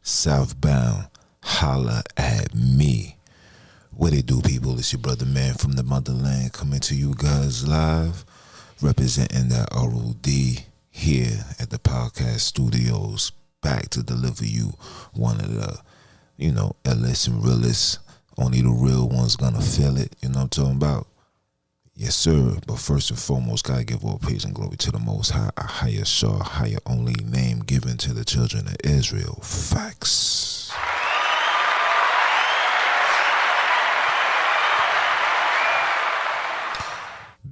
Southbound, holla at me. What it do, people? It's your brother man from the motherland coming to you guys live, representing the ROD here at the podcast studios, back to deliver you one of the, illest and realest. Only the real ones gonna feel it. You know what I'm talking about? Yes, sir. But first and foremost, gotta give all praise and glory to the Most High, Ahaya Shah, higher only name given to the children of Israel. Facts.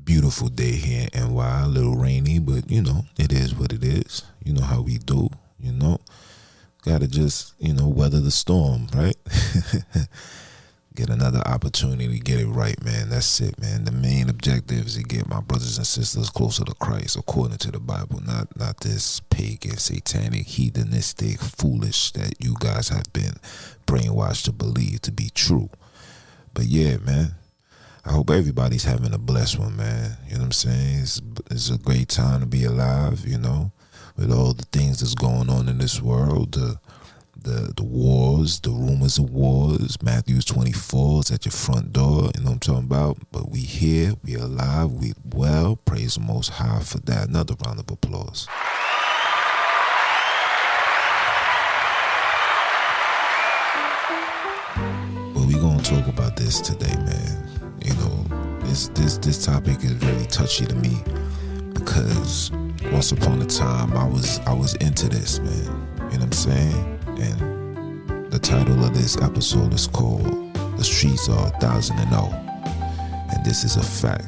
Beautiful day here in NY, a little rainy, but it is what it is. You know how we do, Gotta just, weather the storm, right? Get another opportunity to get it right, man. That's it, man. The main objective is to get my brothers and sisters closer to Christ, according to the Bible, not this pagan, satanic, heathenistic, foolish that you guys have been brainwashed to believe to be true. But yeah, man, I hope everybody's having a blessed one, man. You know what I'm saying? It's a great time to be alive, with all the things that's going on in this world, the wars, the rumors of wars. Matthew 24 is at your front door, you know what I'm talking about? But we here, we alive, we well. Praise the Most High for that. Another round of applause. But we gonna talk about this today, man. This topic is very touchy to me because once upon a time I was into this, man. You know what I'm saying? And the title of this episode is called The Streets Are 1,000. And this is a fact.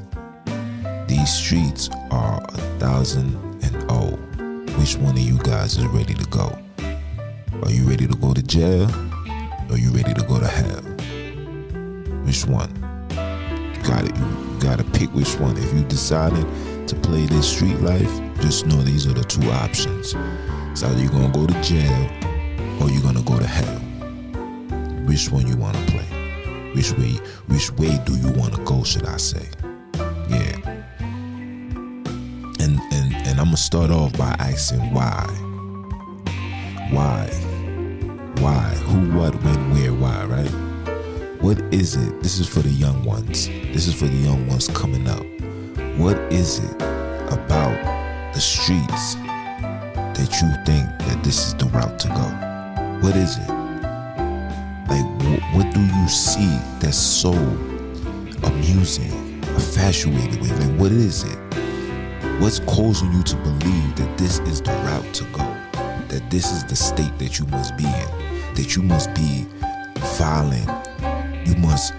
These streets are 1,000. Which one of you guys is ready to go? Are you ready to go to jail? Or are you ready to go to hell? Which one? You gotta pick which one. If you decided to play this street life, just know these are the two options. It's either you're gonna go to jail or you're gonna go to hell. Which one you wanna play? Which way do you wanna go, should I say? Yeah. And I'm gonna start off by asking why? Why? Who, what, when, where, why, right? What is it? This is for the young ones. This is for the young ones coming up. What is it about the streets that you think that this is the route to go? What is it? Like, what do you see that's so amusing, infatuated with? Like, what is it? What's causing you to believe that this is the route to go? That this is the state that you must be in? That you must be violent? You must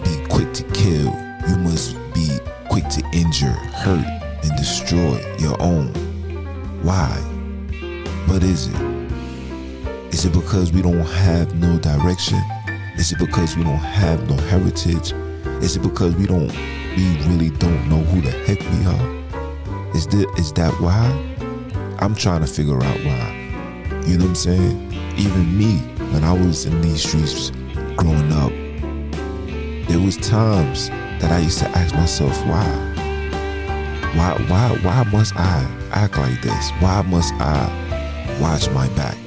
be quick to kill. You must be quick to injure, hurt, and destroy your own. Why? What is it? Is it because we don't have no direction? Is it because we don't have no heritage? Is it because we really don't know who the heck we are? Is that why? I'm trying to figure out why. You know what I'm saying? Even me, when I was in these streets growing up, there was times that I used to ask myself, why? Why must I act like this? Why must I watch my back?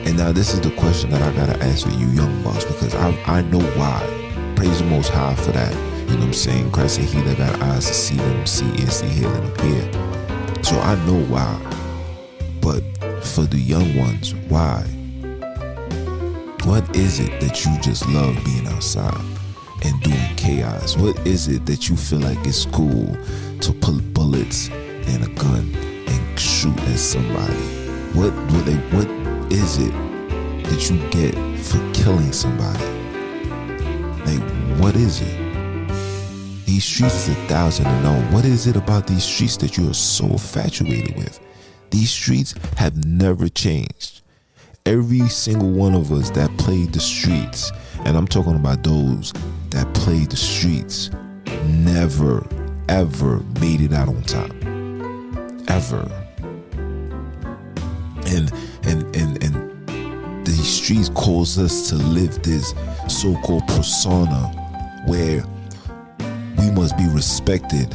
And now this is the question that I gotta answer you young bucks, because I know why. Praise the Most High for that. You know what I'm saying? Christ said, he that got eyes to see them, see ears to hear them hear. So I know why. But for the young ones, why? What is it that you just love being outside and doing chaos? What is it that you feel like it's cool to put bullets and a gun and shoot at somebody? What is it that you get for killing somebody? Like, what is it? These streets is 1,000. What is it about these streets that you are so infatuated with? These streets have never changed. Every single one of us that played the streets, and I'm talking about those that played the streets, never, ever made it out on top. Ever. And these streets cause us to live this so-called persona where we must be respected.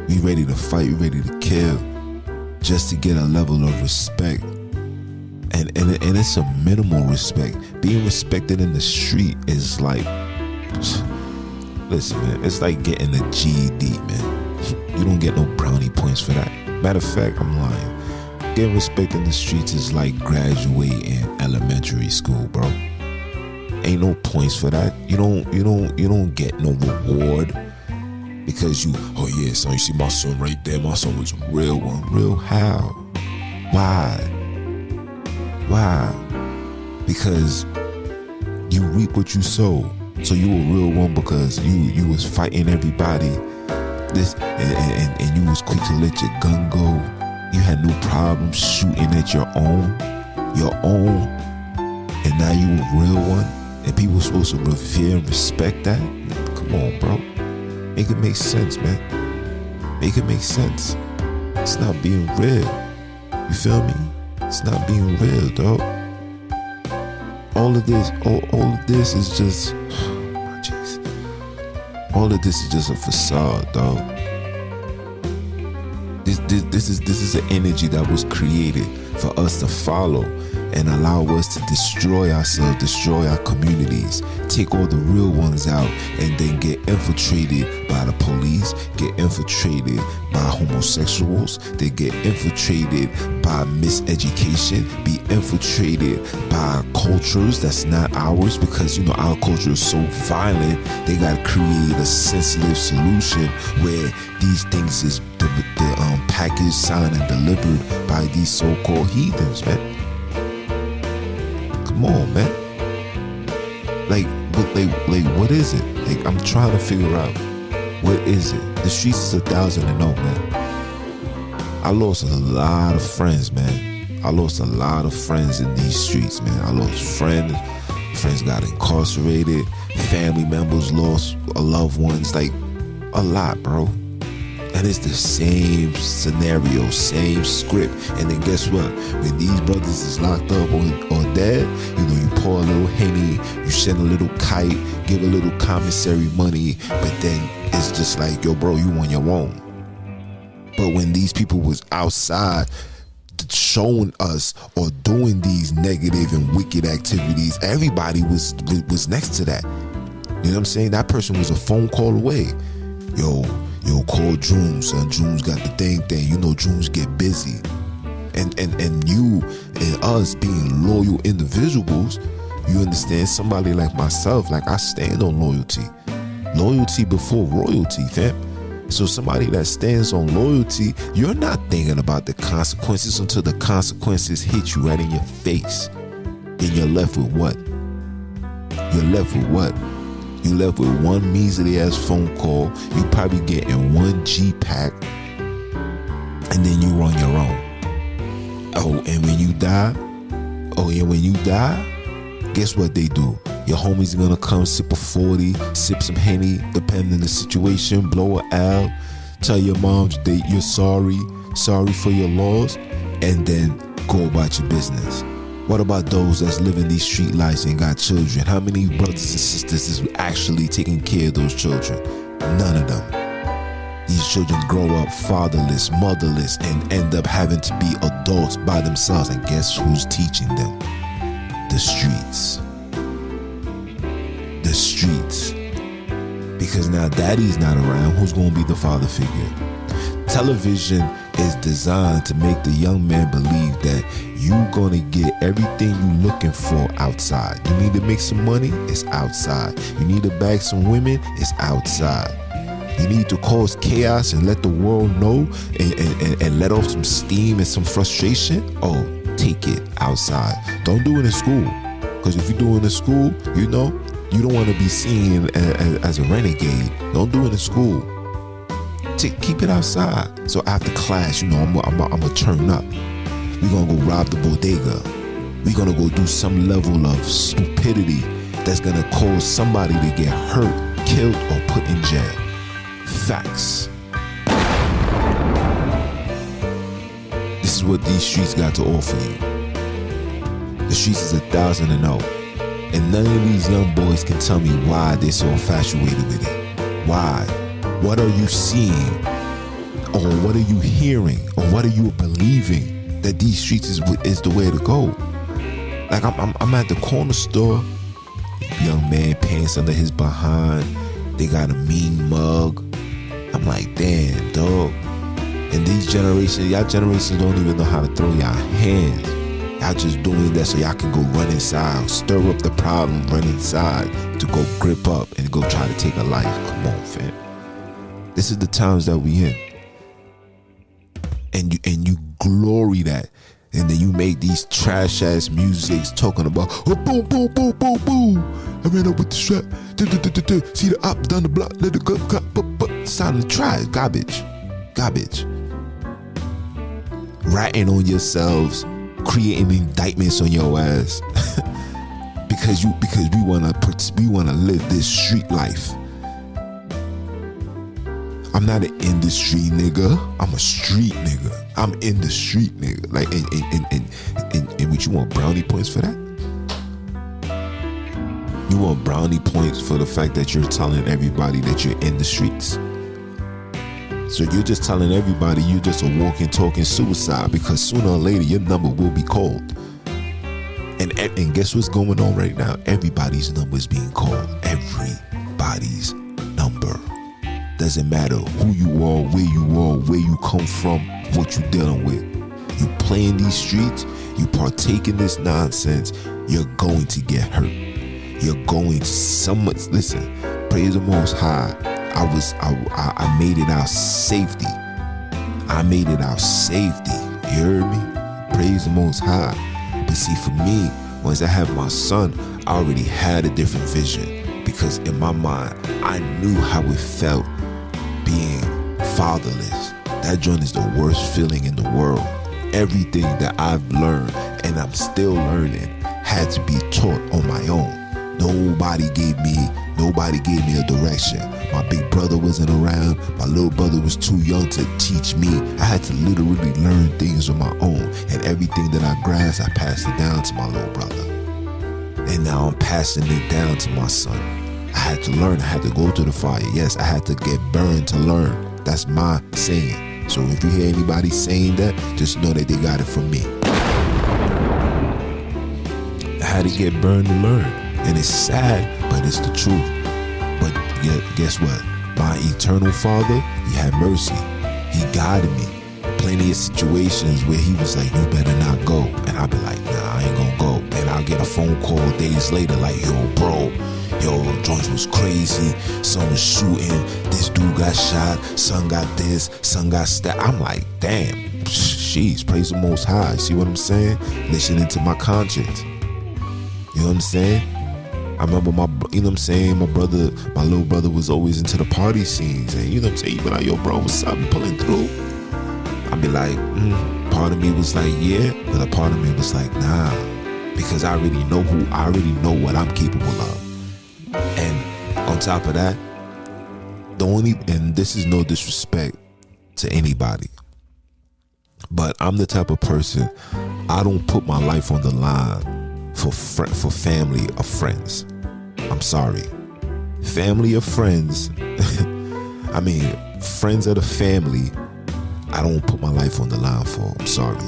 We ready to fight, we ready to kill, just to get a level of respect. And it's a minimal respect. Being respected in the street is like, listen, man, it's like getting a GED, man. You don't get no brownie points for that. Matter of fact, I'm lying. Getting respect in the streets is like graduating elementary school, bro. Ain't no points for that. You don't get no reward because oh yeah, son, you see my son right there. My son was a real one. Real how? Why? Because you reap what you sow. So you a real one because you was fighting everybody. And you was quick to let your gun go. You had no problem shooting at your own. And now you a real one. And people supposed to revere and respect that. Come on, bro. Make it make sense, man. Make it make sense. It's not being real. You feel me? It's not being real, dog. All of this is just, oh, jeez. All of this is just a facade, dog. This is an energy that was created for us to follow and allow us to destroy ourselves, destroy our communities, take all the real ones out, and then get infiltrated by the police, get infiltrated by homosexuals, they get infiltrated by miseducation, be infiltrated by cultures that's not ours, because our culture is so violent. They gotta create a sensitive solution where these things is packaged, signed, and delivered by these so-called heathens, man. Come on, man. Like, what is it? Like, I'm trying to figure out, what is it? The streets is 1,000 man. I lost a lot of friends, man. I lost a lot of friends in these streets, man. I lost friends. Friends got incarcerated. Family members lost loved ones. Like, a lot, bro. And it's the same scenario, same script. And then guess what? When these brothers is locked up or dead, you pour a little Henny, you send a little kite, give a little commissary money, but then it's just like, yo, bro, you on your own. But when these people was outside showing us or doing these negative and wicked activities, everybody was next to that. You know what I'm saying? That person was a phone call away. Yo, call Droom, son. Droom's got the thing. Drooms get busy. And you and us being loyal individuals, you understand, somebody like myself, like I stand on loyalty. Loyalty before royalty, fam. So somebody that stands on loyalty, you're not thinking about the consequences until the consequences hit you right in your face. Then you're left with what? You left with one measly ass phone call. You probably getting one G-pack, and then you on your own. Oh, and when you die, guess what they do? Your homies are gonna come sip a 40, sip some Henny, depending on the situation, blow a L, tell your moms you're sorry for your loss, and then go about your business. What about those that's living these street lives and got children? How many brothers and sisters is actually taking care of those children? None of them. These children grow up fatherless, motherless, and end up having to be adults by themselves. And guess who's teaching them? The streets. The streets. Because now daddy's not around, who's going to be the father figure? Television is designed to make the young man believe that you're gonna get everything you're looking for outside. You need to make some money, it's outside. You need to bag some women, it's outside. You need to cause chaos and let the world know and let off some steam and some frustration. Oh, take it outside. Don't do it in school. Because if you do it in school, you don't want to be seen as a renegade. Don't do it in school. Keep it outside. So after class, I'm gonna turn up. We're gonna go rob the bodega. We're gonna go do some level of stupidity that's gonna cause somebody to get hurt, killed, or put in jail. Facts. This is what these streets got to offer you. The streets is 1,000 and none of these young boys can tell me why they're so infatuated with it. Why? What are you seeing? Or what are you hearing? Or what are you believing that these streets is the way to go? Like I'm at the corner store, young man pants under his behind. They got a mean mug. I'm like, damn, dog. And these generations, y'all generations don't even know how to throw y'all hands. Y'all just doing that so y'all can go run inside, stir up the problem, run inside to go grip up and go try to take a life. Come on, fam. This is the times that we in. And you glory that. And then you make these trash ass musics talking about, oh, boom, boom, boom, boom, boom. I ran up with the strap. See the ops down the block. Let it go. Sounding trash. Garbage. Ratting on yourselves. Creating indictments on your ass. because we wanna live this street life. I'm not an industry nigga. I'm a street nigga. I'm in the street nigga. Like, and what, you want brownie points for that? You want brownie points for the fact that you're telling everybody that you're in the streets. So you're just telling everybody you're just a walking, talking suicide, because sooner or later your number will be called. And guess what's going on right now? Everybody's number is being called. Everybody's number. Doesn't matter who you are, where you come from, what you dealing with. You play in these streets, you partake in this nonsense, you're going to get hurt. You're going to listen, praise the Most High. I made it out safety. You heard me? Praise the Most High. But see, for me, once I had my son, I already had a different vision, because in my mind, I knew how it felt being fatherless. That joint is the worst feeling in the world. Everything that I've learned, and I'm still learning, had to be taught on my own. Nobody gave me a direction. My big brother wasn't around. My little brother was too young to teach me. I had to literally learn things on my own. And everything that I grasped, I passed it down to my little brother. And now I'm passing it down to my son. I had to learn. I had to go to the fire. Yes, I had to get burned to learn. That's my saying. So if you hear anybody saying that, just know that they got it from me. I had to get burned to learn. And it's sad, but it's the truth. But guess what? My eternal Father, He had mercy. He guided me. Plenty of situations where He was like, you better not go. And I'll be like, nah, I ain't gonna go. And I'll get a phone call days later like, yo, bro, George was crazy. Son was shooting. This dude got shot. Son got this. Son got stabbed. I'm like, damn, jeez, praise the Most High. See what I'm saying? Listening to my conscience. You know what I'm saying? I remember my little brother was always into the party scenes, and you know what I'm saying, you be like, yo bro, what's up, you pulling through? I'd be like, part of me was like, yeah, but a part of me was like, nah, because I already know what I'm capable of. And on top of that, and this is no disrespect to anybody, but I'm the type of person, I don't put my life on the line for family or friends. I'm sorry. Family or friends, I mean, friends of the family, I don't put my life on the line for. I'm sorry.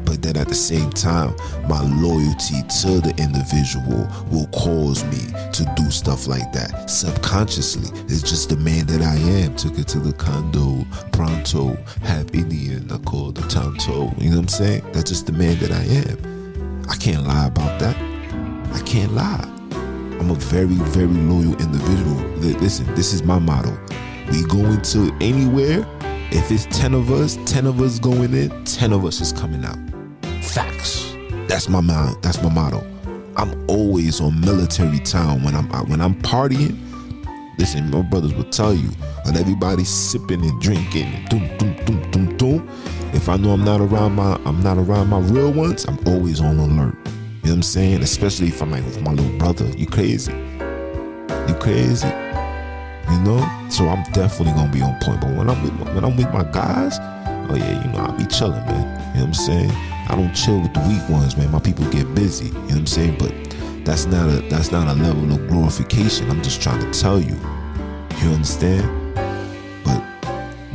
But then at the same time, my loyalty to the individual will cause me to do stuff like that subconsciously. It's just the man that I am. Took it to the condo, pronto, half Indian, I called the Tonto. You know what I'm saying? That's just the man that I am. I can't lie about that. I can't lie. I'm a very, very loyal individual. Listen, this is my motto. We go into anywhere. If it's 10 of us going in, 10 of us is coming out. Facts. That's my mind. That's my motto. I'm always on military time when I'm partying. Listen, my brothers will tell you, when everybody's sipping and drinking, and if I know I'm not around my real ones, I'm always on alert. You know what I'm saying? Especially if I'm like with my little brother. You crazy? You crazy? You know? So I'm definitely gonna be on point. But when I'm with my guys, oh yeah, you know, I'll be chilling, man. You know what I'm saying? I don't chill with the weak ones, man. My people get busy. You know what I'm saying? But that's not a level of glorification. I'm just trying to tell you. You understand? But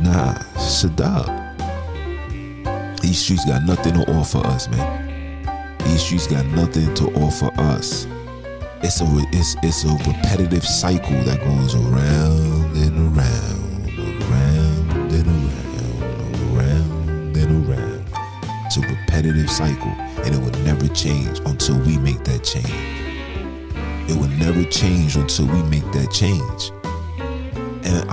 nah, Sadab. These streets got nothing to offer us, man. These streets got nothing to offer us. It's a repetitive cycle that goes around and around, around and around, around and around. It's a repetitive cycle, and it will never change until we make that change. It will never change until we make that change. And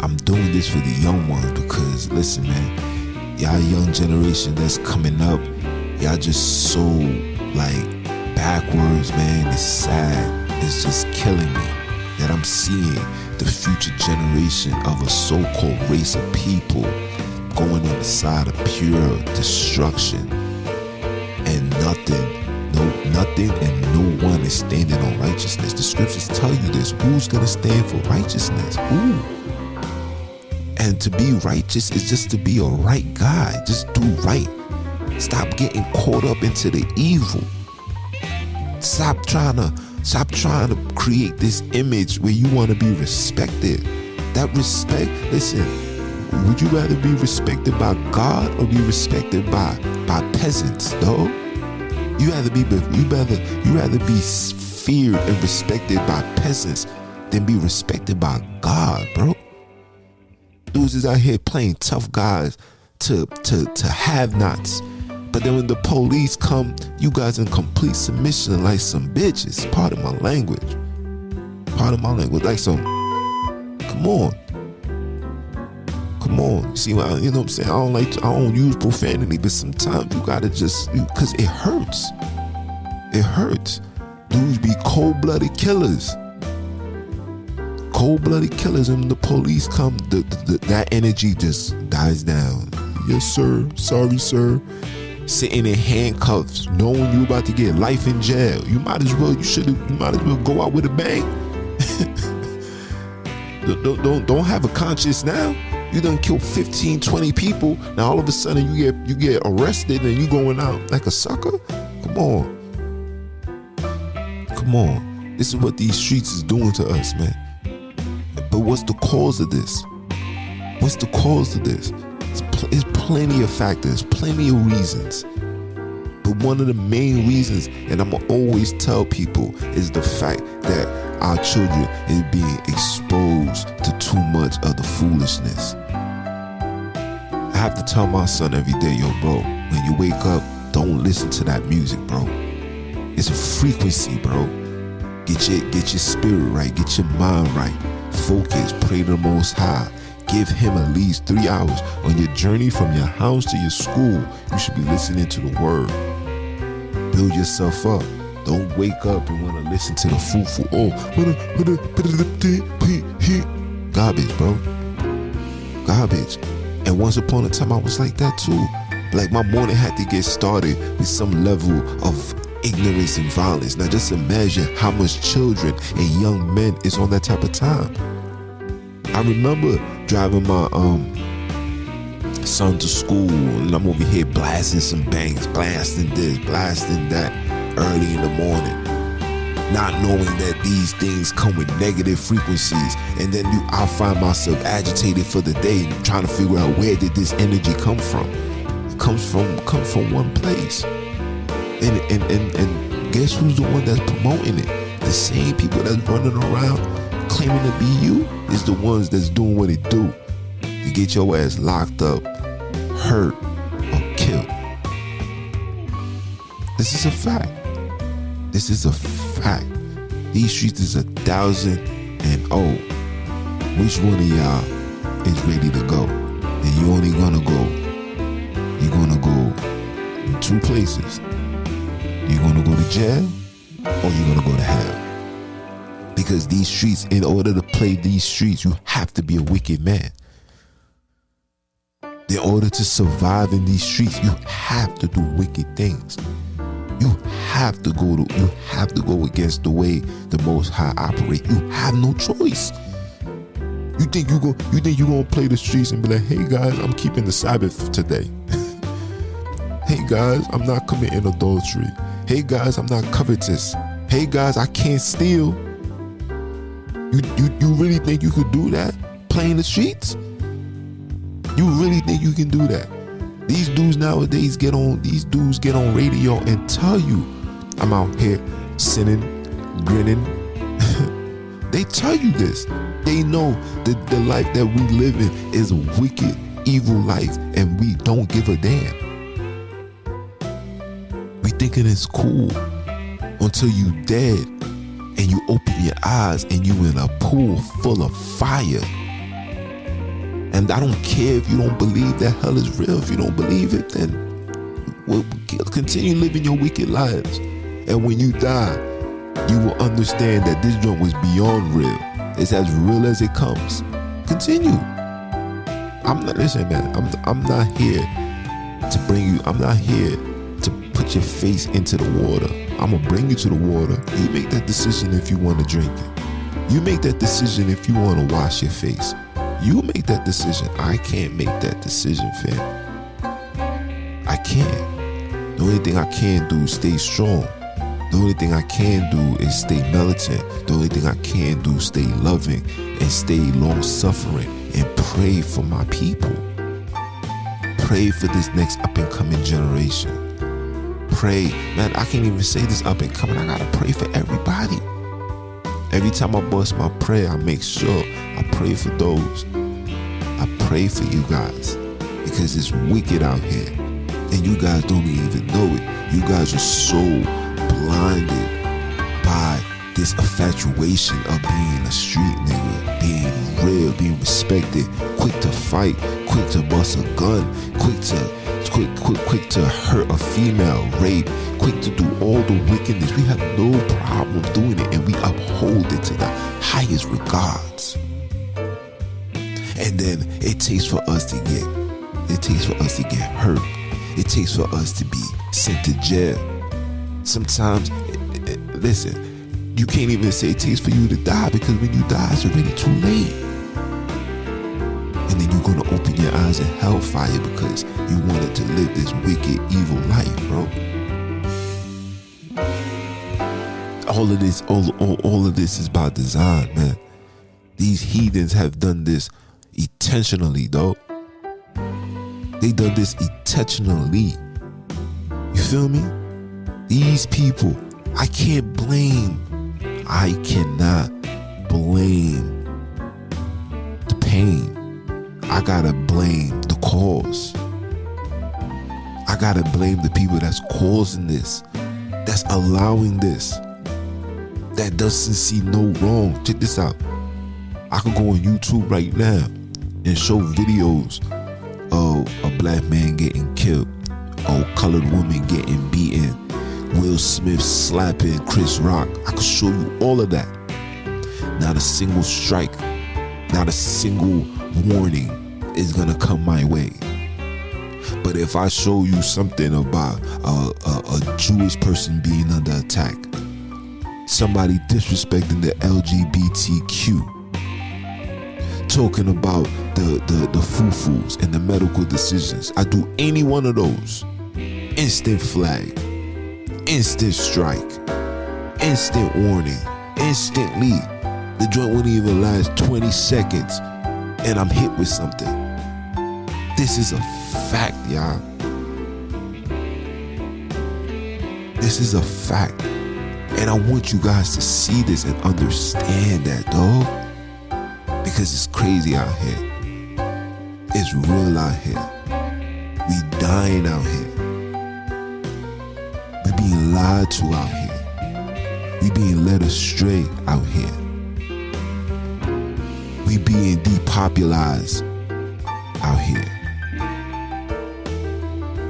I'm doing this for the young ones because, listen, man, y'all young generation that's coming up, y'all just so like backwards, man. It's sad. It's just killing me that I'm seeing the future generation of a so-called race of people going on the side of pure destruction, and nothing and no one is standing on righteousness. The scriptures tell you this. Who's gonna stand for righteousness? Who? And to be righteous is just to be a right guy. Just do right. Stop getting caught up into the evil. Stop trying to create this image where you want to be respected. That respect, listen, would you rather be respected by God or be respected by peasants, though? You rather be feared and respected by peasants than be respected by God, bro. Dudes is out here playing tough guys to have-nots. But then when the police come, you guys in complete submission like some bitches. Pardon my language. Like some, come on. See, you know what I'm saying? I don't use profanity, but sometimes you gotta just, because it hurts. It hurts. Dudes be cold-blooded killers. And when the police come, that energy just dies down. Yes, sir. Sorry, sir. Sitting in handcuffs, knowing you about to get life in jail. You might as well go out with a bang. Don't have a conscience now. You done killed 15, 20 people. Now all of a sudden you get arrested and you going out like a sucker? Come on. This is what these streets is doing to us, man. But what's the cause of this? It's plenty of factors, plenty of reasons. But one of the main reasons, and I'm gonna always tell people, is the fact that our children is being exposed to too much of the foolishness. I have to tell my son every day, yo, bro, when you wake up, don't listen to that music, bro. It's a frequency, bro. Get your spirit right, get your mind right. Focus, pray to the Most High. Give him at least 3 hours on your journey from your house to your school. You should be listening to the word. Build yourself up. Don't wake up and want to listen to the foo-foo. Garbage, bro. Garbage. And once upon a time, I was like that too. Like my morning had to get started with some level of ignorance and violence. Now just imagine how much children and young men is on that type of time. I remember driving my son to school, and I'm over here blasting some bangs, blasting this, blasting that early in the morning, not knowing that these things come with negative frequencies. And then I find myself agitated for the day, trying to figure out where did this energy come from. It comes from one place. And guess who's the one that's promoting it? The same people that's running around claiming to be you is the ones that's doing what it do to get your ass locked up, hurt, or killed. This is a fact. These streets is 1,000 and oh. Which one of y'all is ready to go? And you're gonna go in 2 places. You're gonna go to jail or you're gonna go to hell. Because these streets, in order to play these streets, you have to be a wicked man. In order to survive in these streets, you have to do wicked things. You have to go against the way the Most High operate. You have no choice. You think you're gonna play the streets and be like, hey guys, I'm keeping the Sabbath today. Hey guys, I'm not committing adultery. Hey guys, I'm not covetous. Hey guys, I can't steal. You really think you could do that? Playing the streets? You really think you can do that? These dudes nowadays get on radio and tell you, I'm out here sinning, grinning. They tell you this. They know that the life that we live in is a wicked, evil life, and we don't give a damn. We thinking it's cool until you dead and you open your eyes and you in a pool full of fire. And I don't care if you don't believe that hell is real. If you don't believe it, then continue living your wicked lives. And when you die, you will understand that this joint was beyond real. It's as real as it comes. Continue. I'm not here to bring you. I'm not here to put your face into the water. I'm gonna bring you to the water. You make that decision if you want to drink it. You make that decision if you want to wash your face. You make that decision. I can't make that decision, fam. I can't. The only thing I can do is stay strong. The only thing I can do is stay militant. The only thing I can do is stay loving and stay long-suffering and pray for my people. Pray for this next up-and-coming generation. Pray. Man, I can't even say this up-and-coming. I gotta pray for everybody. Every time I bust my prayer, I make sure I pray for those. I pray for you guys because it's wicked out here and you guys don't even know it. You guys are so blinded by this infatuation of being a street nigga, being real, being respected, quick to fight, quick to bust a gun, quick to hurt a female, rape, quick to do all the wickedness. We have no problem doing it, and we uphold it to the highest regards. And then it takes for us to get hurt. It takes for us to be sent to jail. Sometimes, listen, you can't even say it takes for you to die, because when you die, it's already too late. And then you're going to open your eyes in hellfire because you wanted to live this wicked, evil life, bro. All of this is by design, man. These heathens have done this intentionally, though. They done this intentionally. You feel me? These people, I cannot blame the pain. I gotta blame the cause. I gotta blame the people that's causing this, that's allowing this, that doesn't see no wrong. Check this out. I could go on YouTube right now and show videos of a black man getting killed, a colored woman getting beaten, Will Smith slapping Chris Rock. I could show you all of that. Not a single strike, not a single warning is gonna come my way. But if I show you something about a Jewish person being under attack, somebody disrespecting the LGBTQ, talking about the foo-foos and the medical decisions, I do any one of those, instant flag, instant strike, instant warning, instantly. The joint wouldn't even last 20 seconds and I'm hit with something. This is a fact, y'all. This is a fact. And I want you guys to see this and understand that, dog. Because it's crazy out here. It's real out here. We dying out here. We being lied to out here. We being led astray out here. We being depopularized out here.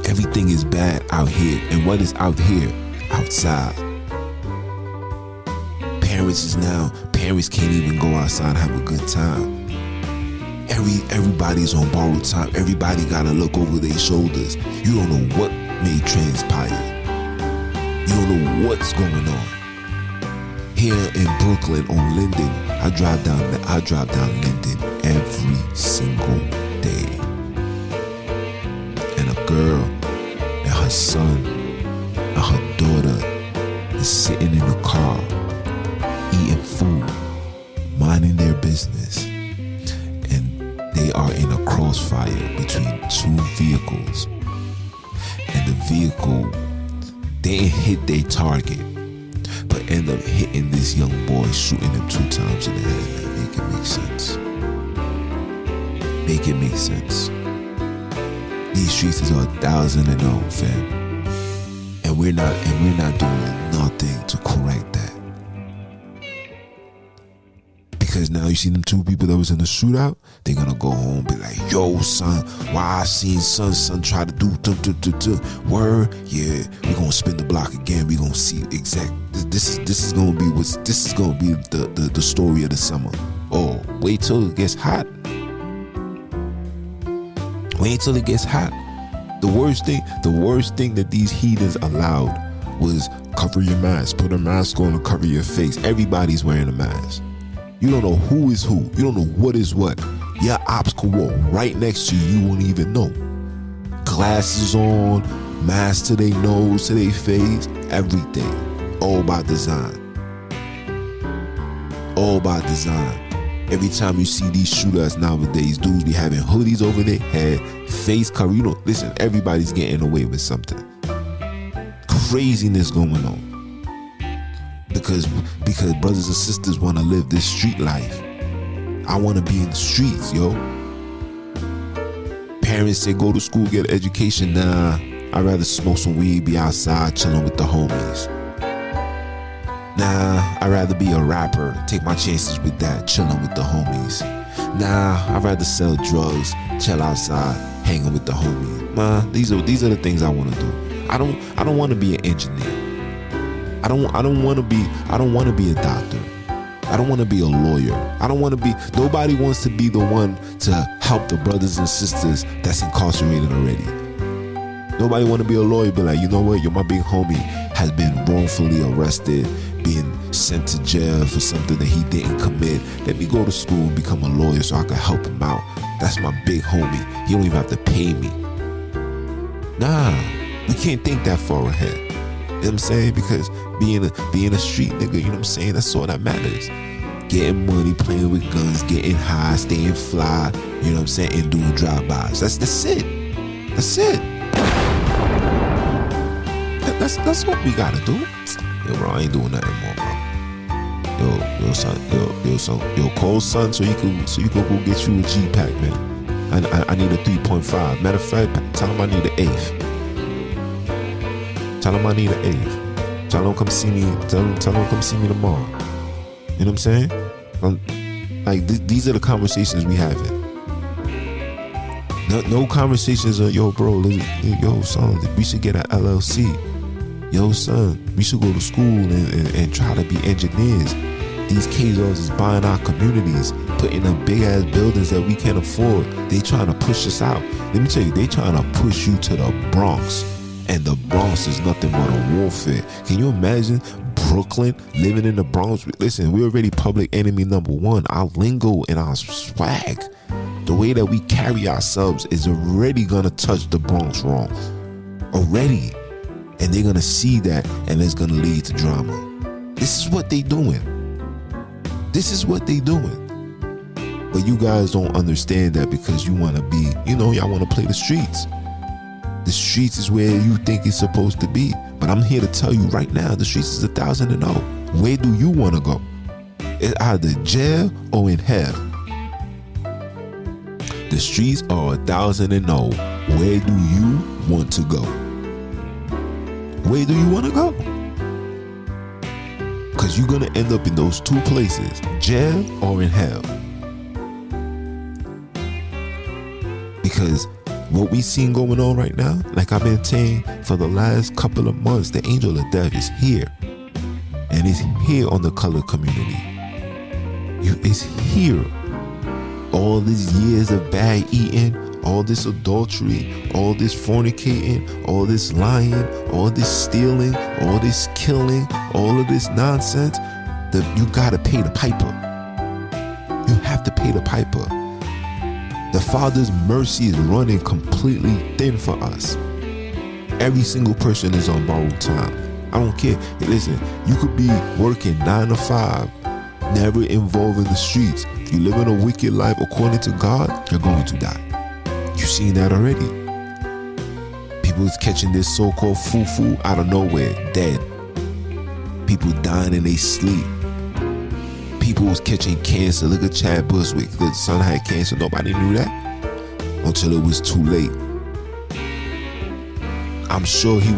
Everything is bad out here. And what is out here? Outside. Parents can't even go outside and have a good time. Everybody's on borrowed time. Everybody gotta look over their shoulders. You don't know what may transpire. You don't know what's going on. Here in Brooklyn on Linden, I drive down Linden every single day. And a girl and her son and her daughter is sitting in the car, eating food, minding their business, and they are in a crossfire between two vehicles and the vehicle didn't hit their target, but end up hitting this young boy, shooting him 2 times in the head. Man, make it make sense. Make it make sense. These streets is 1,000-0, fam, and we're not doing nothing to correct that. Because now you see them 2 people that was in the shootout, they're gonna go home and be like, yo, son, why I seen son try to do word, yeah, we're gonna spin the block again. We're gonna see exact. This is gonna be the story of the summer. Oh, wait till it gets hot. Wait till it gets hot. The worst thing that these heathens allowed was cover your mask, put a mask on and cover your face. Everybody's wearing a mask. You don't know who is who. You don't know what is what. Your ops could walk right next to you. You won't even know. Glasses on, mask to their nose, to their face, everything. All by design. All by design. Every time you see these shooters nowadays, dudes be having hoodies over their head, face cover. You know, listen, everybody's getting away with something. Craziness going on. Because brothers and sisters want to live this street life. I want to be in the streets, yo. Parents say go to school, get an education. Nah, I'd rather smoke some weed, be outside chilling with the homies. Nah, I'd rather be a rapper, take my chances with that, chilling with the homies. Nah, I'd rather sell drugs, chill outside, hanging with the homies. Nah, these are the things I want to do. I don't want to be an engineer. I don't want to be a doctor. I don't want to be a lawyer. Nobody wants to be the one to help the brothers and sisters that's incarcerated already. Nobody want to be a lawyer, be like, you know what, my big homie has been wrongfully arrested, being sent to jail for something that he didn't commit. Let me go to school and become a lawyer so I can help him out. That's my big homie. You don't even have to pay me. Nah, we can't think that far ahead. You know what I'm saying? Because being a street nigga, you know what I'm saying? That's all that matters. Getting money, playing with guns, getting high, staying fly, you know what I'm saying? And doing drive-bys. That's it. That's it. That's what we gotta do. Yo, bro, I ain't doing nothing more, bro. Yo, son, yo, call son so you can go get you a G-Pack, man. I need a 3.5. Matter of fact, tell him I need an 8th. Tell him I need an 8th. Tell him come see me. Tell him come see me tomorrow. You know what I'm saying? These are the conversations we having. No conversations of yo, bro. Yo, son, we should get an LLC. Yo, son, we should go to school and try to be engineers. These K-Laws is buying our communities, putting up big ass buildings that we can't afford. They trying to push us out. Let me tell you, they trying to push you to the Bronx. And the Bronx is nothing but a warfare. Can you imagine Brooklyn living in the Bronx? Listen, we're already public enemy number 1. Our lingo and our swag, the way that we carry ourselves is already gonna touch the Bronx wrong. Already. And they're gonna see that, and it's gonna lead to drama. This is what they doing. This is what they doing. But you guys don't understand that because you wanna be, y'all wanna play the streets. The streets is where you think it's supposed to be. But I'm here to tell you right now, the streets is 1,000-0. Where do you want to go? It's either jail or in hell. The streets are 1,000-0. Where do you want to go? Where do you want to go? Because you're going to end up in those 2 places, jail or in hell. Because what we seen going on right now, like I've been saying for the last couple of months, the angel of death is here. And it's here on the colored community. It's here. All these years of bad eating, all this adultery, all this fornicating, all this lying, all this stealing, all this killing, all of this nonsense, you gotta pay the piper. You have to pay the piper. The Father's mercy is running completely thin for us. Every single person is on borrowed time. I don't care. Hey, listen, you could be working 9 to 5, never involved in the streets. If you live in a wicked life according to God, you're going to die. You've seen that already. People was catching this so-called fufu out of nowhere, dead. People dying in their sleep. People was catching cancer. Look at Chad Buswick. The son had cancer. Nobody knew that until it was too late. I'm sure he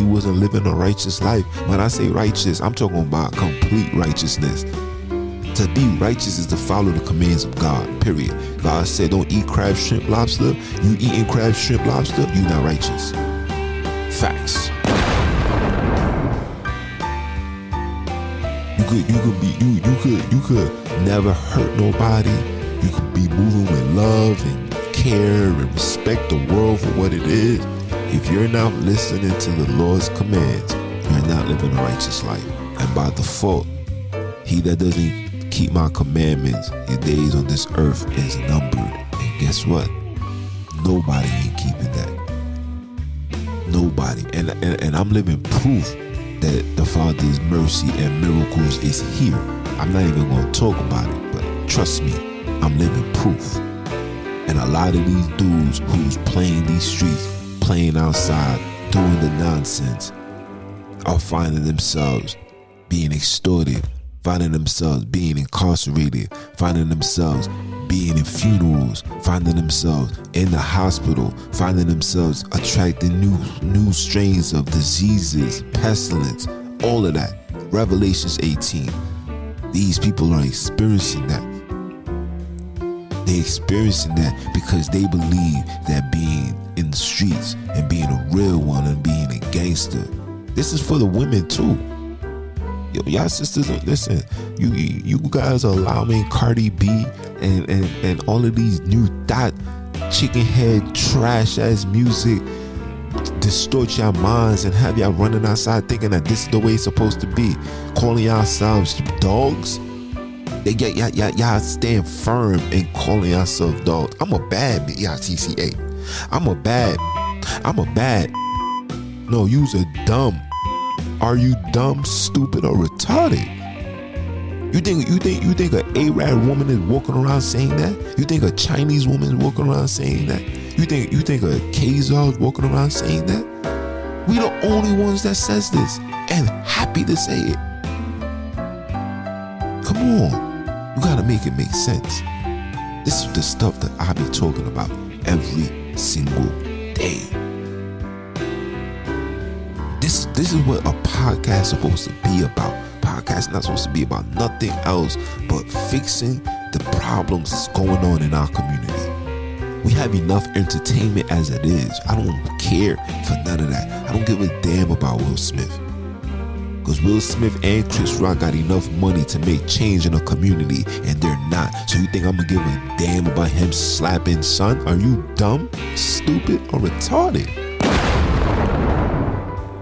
wasn't living a righteous life. When I say righteous, I'm talking about complete righteousness. To be righteous is to follow the commands of God, period. God said don't eat crab, shrimp, lobster. You eating crab, shrimp, lobster, you not righteous. Facts. You could never hurt nobody. You could be moving with love and care and respect the world for what it is. If you're not listening to the Lord's commands, you're not living a righteous life. And by default, he that doesn't keep my commandments, his days on this earth is numbered. And guess what? Nobody ain't keeping that. Nobody. And I'm living proof that the Father's mercy and miracles is here. I'm not even going to talk about it, but trust me, I'm living proof. And a lot of these dudes who's playing these streets, playing outside, doing the nonsense, are finding themselves being extorted, finding themselves being incarcerated, finding themselves being in funerals, finding themselves in the hospital, finding themselves attracting new strains of diseases, pestilence, all of that. Revelations 18. These people are experiencing that. They're experiencing that because they believe that being in the streets and being a real one and being a gangster. This is for the women too. Yo, y'all sisters, listen. You guys are allowing Cardi B and all of these new dot chicken head trash ass music distort your minds and have y'all running outside thinking that this is the way it's supposed to be. Calling yourselves dogs. They get y'all stand firm in calling yourself dogs. I'm a bad bitch. Y'all TCA. I'm a bad. No, you's a dumb. Are you dumb, stupid, or retarded? You think an Arab woman is walking around saying that? You think a Chinese woman is walking around saying that? You think a Khazar is walking around saying that? We the only ones that says this and happy to say it. Come on, you gotta make it make sense. This is the stuff that I be talking about every single day. This is what a podcast is supposed to be about. Podcast not supposed to be about nothing else but fixing the problems that's going on in our community. We have enough entertainment as it is. I don't care for none of that. I don't give a damn about Will Smith. Because Will Smith and Chris Rock got enough money to make change in a community, and they're not. So you think I'm going to give a damn about him slapping son? Are you dumb, stupid, or retarded?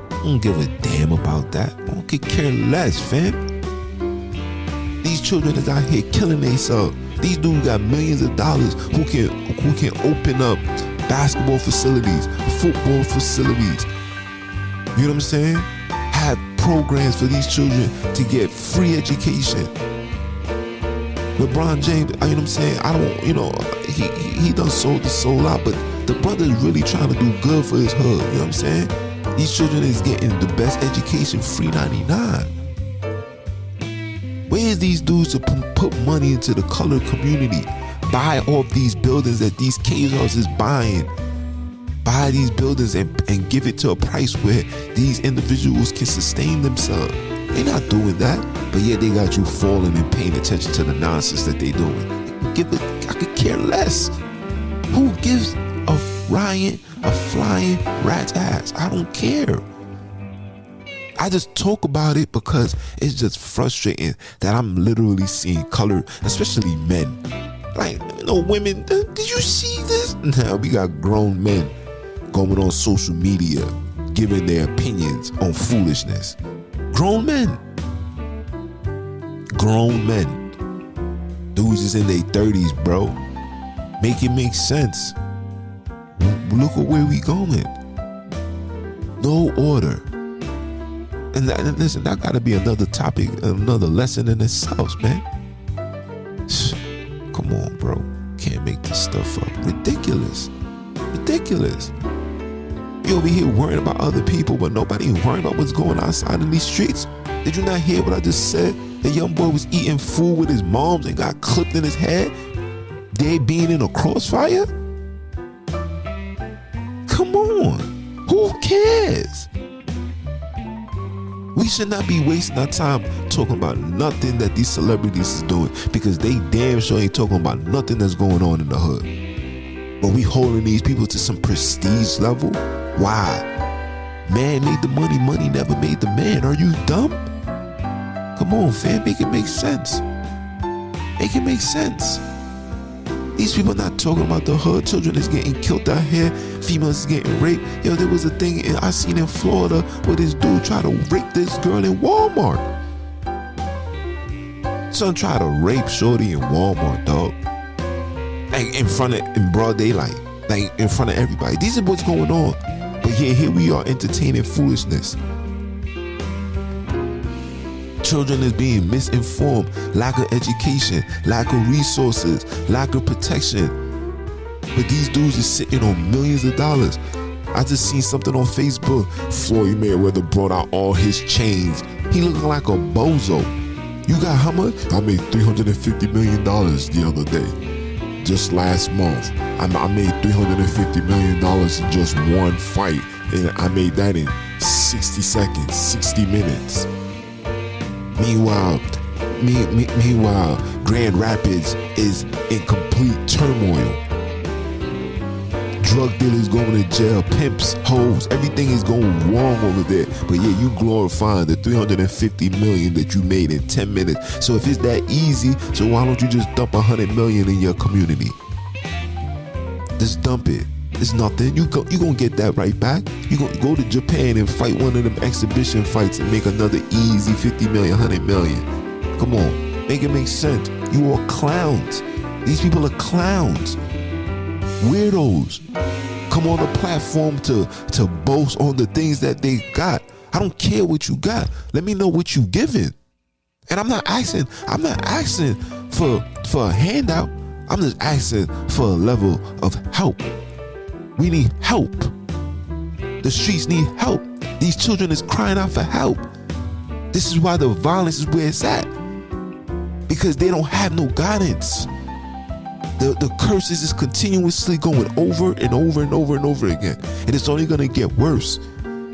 I don't give a damn about that. I don't care less, fam. These children is out here killing themselves. These dudes got millions of dollars who can open up basketball facilities, football facilities. You know what I'm saying? Have programs for these children to get free education. LeBron James, you know what I'm saying? I don't, he done sold his soul out, but the brother is really trying to do good for his hood. You know what I'm saying? These children is getting the best education, free 99. Where's these dudes to put money into the colored community? Buy off these buildings that these Khazars is buying. Buy these buildings and give it to a price where these individuals can sustain themselves. They're not doing that, but yet they got you falling and paying attention to the nonsense that they doing. I could care less. Who gives a flying rat's ass? I don't care. I just talk about it because it's just frustrating that I'm literally seeing color, especially men. Like, women, did you see this? Now we got grown men going on social media giving their opinions on foolishness. Grown men. Dudes is in their 30s, bro. Make it make sense. Look at where we going. No order. And listen, that gotta be another topic, another lesson in itself, man. Come on, bro. Can't make this stuff up. Ridiculous. You over here worrying about other people, but nobody worrying about what's going on outside in these streets. Did you not hear what I just said? The young boy was eating food with his moms and got clipped in his head. They being in a crossfire? Come on. Who cares? We should not be wasting our time talking about nothing that these celebrities is doing, because they damn sure ain't talking about nothing that's going on in the hood. But we holding these people to some prestige level? Why? Man made the money, money never made the man. Are you dumb? Come on, fam, make it make sense. Make it make sense. These people are not talking about the hood. Children is getting killed out here. Females is getting raped. Yo, there was a thing I seen in Florida where this dude tried to rape this girl in Walmart. Son tried to rape shorty in Walmart, dog. Like in broad daylight. Like in front of everybody. These are what's going on. But yeah, here we are entertaining foolishness. Children is being misinformed, lack of education, lack of resources, lack of protection. But these dudes is sitting on millions of dollars. I just seen something on Facebook. Floyd Mayweather brought out all his chains. He looking like a bozo. You got how much? I made $350 million the other day. Just last month. I made $350 million in just one fight. And I made that in 60 seconds, 60 minutes. Meanwhile, Grand Rapids is in complete turmoil. Drug dealers going to jail, pimps, hoes, everything is going wrong over there. But yeah, you glorifying the $350 million that you made in 10 minutes. So if it's that easy, so why don't you just dump $100 million in your community? Just dump it. It's nothing. You gonna get that right back. You gonna go to Japan and fight one of them exhibition fights and make another easy 50 million, 100 million. Come on, make it make sense. You are clowns. These people are clowns. Weirdos. Come on the platform to boast on the things that they got. I don't care what you got. Let me know what you giving. And I'm not asking for a handout. I'm just asking for a level of help. We need help. The streets need help. These children is crying out for help. This is why the violence is where it's at. Because they don't have no guidance. The curses is continuously going over and over and over and over again. And it's only going to get worse.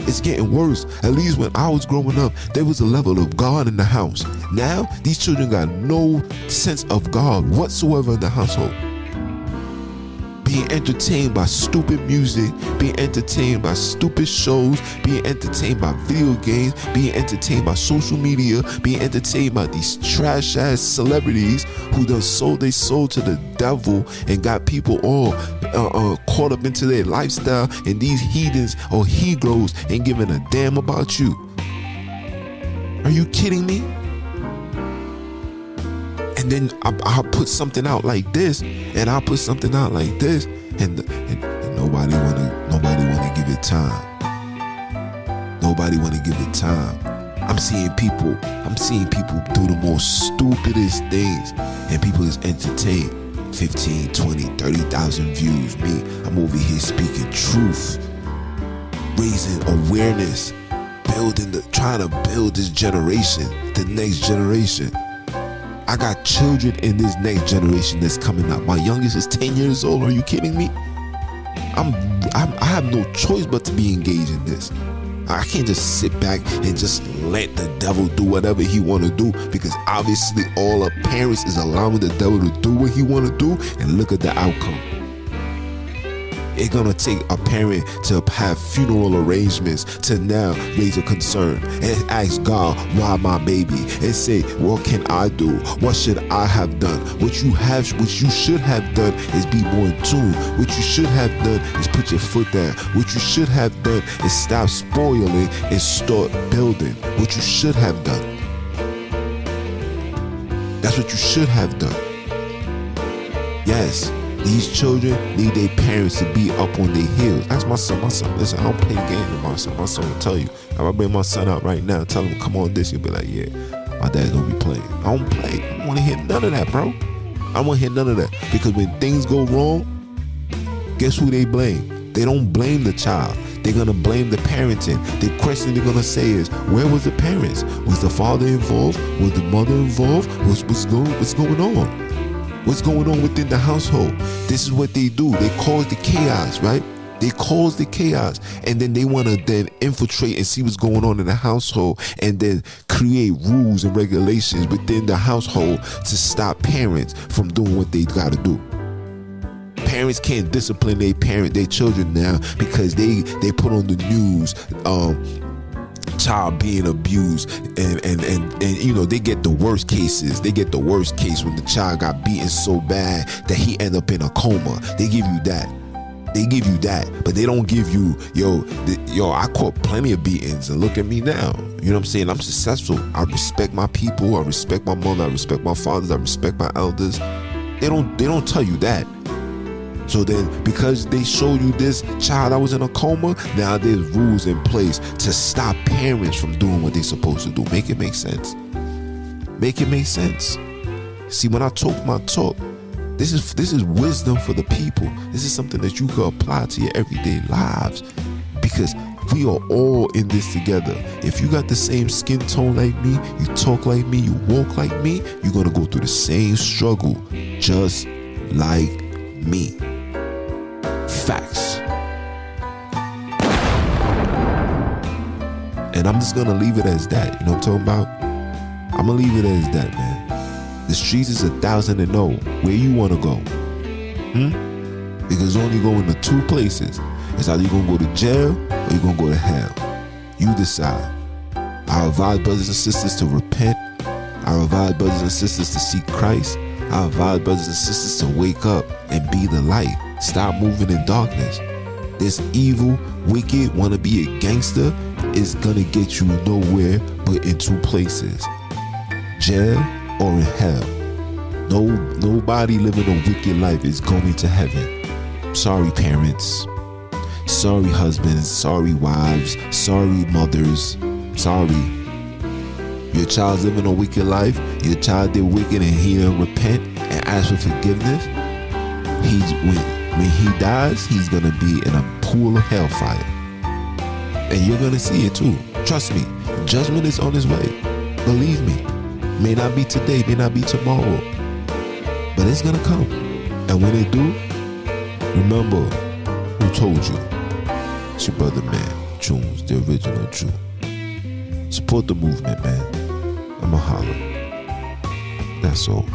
It's getting worse. At least when I was growing up, there was a level of God in the house. Now, these children got no sense of God whatsoever in the household. Being entertained by stupid music, being entertained by stupid shows, being entertained by video games, being entertained by social media, being entertained by these trash ass celebrities who done sold their soul to the devil and got people all caught up into their lifestyle, and these heathens or Hebrews ain't giving a damn about you. Are you kidding me? And then I'll put something out like this, and I'll put something out like this, and nobody wanna give it time. Nobody wanna give it time. I'm seeing people do the most stupidest things, and people is entertained. 15, 20, 30,000 views. Me, I'm over here speaking truth, raising awareness, trying to build this generation, the next generation. I got children in this next generation that's coming up. My youngest is 10 years old. Are you kidding me? I have no choice but to be engaged in this. I can't just sit back and just let the devil do whatever he want to do, because obviously all the parents is allowing the devil to do what he want to do, and look at the outcome. It's gonna take a parent to have funeral arrangements to now raise a concern and ask God, why my baby? And say, what can I do? What should I have done? What you should have done is be more in tune. What you should have done is put your foot down. What you should have done is stop spoiling and start building. What you should have done. That's what you should have done. Yes. These children need their parents to be up on their heels. Ask my son, listen, I don't play games with my son. My son will tell you. If I bring my son out right now, tell him, come on this, he'll be like, yeah, my dad don't be playing. I don't play. I don't want to hear none of that, bro. I don't want to hear none of that. Because when things go wrong, guess who they blame? They don't blame the child. They're gonna blame the parenting. The question they're gonna say is, where was the parents? Was the father involved? Was the mother involved? What's going on? What's going on within the household? This is what they do. They cause the chaos, right? They cause the chaos, and then they want to then infiltrate and see what's going on in the household, and then create rules and regulations within the household to stop parents from doing what they got to do. Parents can't discipline their children now because they put on the news child being abused, and you know, they get the worst cases. They get the worst case when the child got beaten so bad that he end up in a coma. They give you that. They give you that, but they don't give you, I caught plenty of beatings, and look at me now. You know what I'm saying? I'm successful. I respect my people. I respect my mother. I respect my fathers. I respect my elders. They don't tell you that. So then, because they show you this child that was in a coma, now there's rules in place to stop parents from doing what they're supposed to do. Make it make sense. Make it make sense. See, when I talk my talk, this is wisdom for the people. This is something that you can apply to your everyday lives, because we are all in this together. If you got the same skin tone like me, you talk like me, you walk like me, you're gonna go through the same struggle just like me. Facts. And I'm just gonna leave it as that. You know what I'm talking about? I'm gonna leave it as that, man. The streets is 1,000 where you want to go. Because you only go into two places. It's either you're going to go to jail or you're going to go to hell. You decide. I advise brothers and sisters to repent. I advise brothers and sisters to seek Christ. I advise brothers and sisters to wake up and be the light. Stop moving in darkness. This evil, wicked, want to be a gangster is going to get you nowhere but in two places. Jail or in hell. Nobody living a wicked life is going to heaven. Sorry, parents. Sorry, husbands. Sorry, wives. Sorry, mothers. Sorry. Your child's living a wicked life. Your child did wicked and he didn't repent and ask for forgiveness. When he dies, he's gonna be in a pool of hellfire, and you're gonna see it too. Trust me. Judgment is on his way. Believe me. May not be today, may not be tomorrow, but it's gonna come. And when it do, remember who told you. It's your brother, man, Junes, the original Jew. Support the movement, man. I'ma holler. That's all.